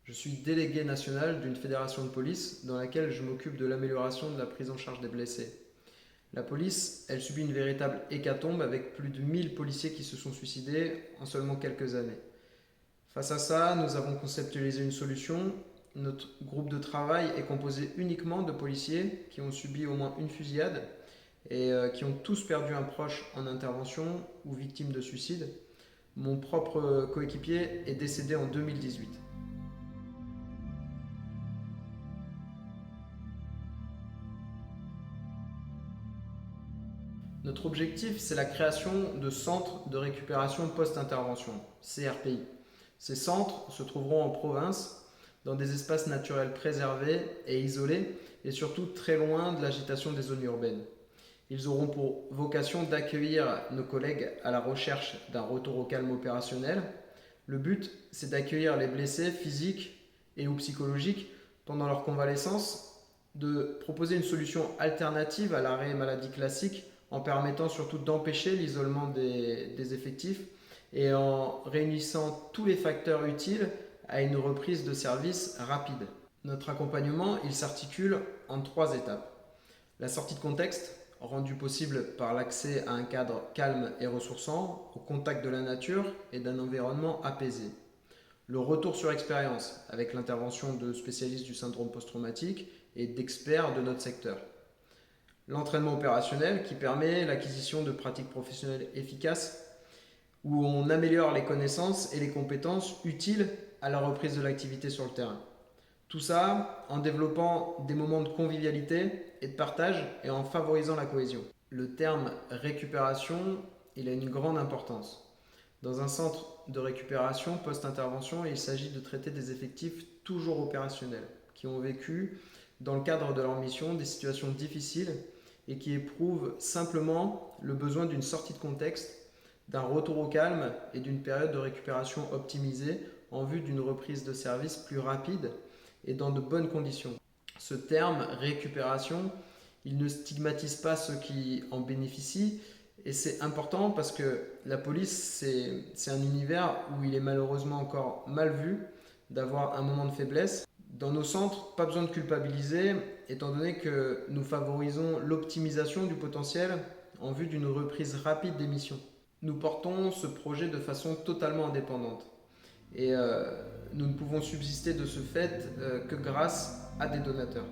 Je suis délégué national d'une fédération de police dans laquelle je m'occupe de l'amélioration de la prise en charge des blessés. La police, elle subit une véritable hécatombe avec plus de 1000 policiers qui se sont suicidés en seulement quelques années. Face à ça, nous avons conceptualisé une solution. Notre groupe de travail est composé uniquement de policiers qui ont subi au moins une fusillade et qui ont tous perdu un proche en intervention ou victime de suicide. Mon propre coéquipier est décédé en 2018. Notre objectif, c'est la création de centres de récupération post-intervention, CRPI. Ces centres se trouveront en province, dans des espaces naturels préservés et isolés, et surtout très loin de l'agitation des zones urbaines. Ils auront pour vocation d'accueillir nos collègues à la recherche d'un retour au calme opérationnel. Le but, c'est d'accueillir les blessés physiques et ou psychologiques pendant leur convalescence, de proposer une solution alternative à l'arrêt maladie classique en permettant surtout d'empêcher l'isolement des effectifs et en réunissant tous les facteurs utiles à une reprise de service rapide. Notre accompagnement, il s'articule en 3 étapes. La sortie de contexte, rendue possible par l'accès à un cadre calme et ressourçant, au contact de la nature et d'un environnement apaisé. Le retour sur expérience, avec l'intervention de spécialistes du syndrome post-traumatique et d'experts de notre secteur. L'entraînement opérationnel qui permet l'acquisition de pratiques professionnelles efficaces où on améliore les connaissances et les compétences utiles à la reprise de l'activité sur le terrain. Tout ça en développant des moments de convivialité et de partage et en favorisant la cohésion. Le terme récupération, il a une grande importance. Dans un centre de récupération post-intervention, il s'agit de traiter des effectifs toujours opérationnels qui ont vécu dans le cadre de leur mission des situations difficiles et qui éprouvent simplement le besoin d'une sortie de contexte, d'un retour au calme et d'une période de récupération optimisée en vue d'une reprise de service plus rapide et dans de bonnes conditions. Ce terme récupération, il ne stigmatise pas ceux qui en bénéficient et c'est important parce que la police, c'est un univers où il est malheureusement encore mal vu d'avoir un moment de faiblesse. Dans nos centres, pas besoin de culpabiliser, étant donné que nous favorisons l'optimisation du potentiel en vue d'une reprise rapide des missions. Nous portons ce projet de façon totalement indépendante et nous ne pouvons subsister de ce fait que grâce à des donateurs.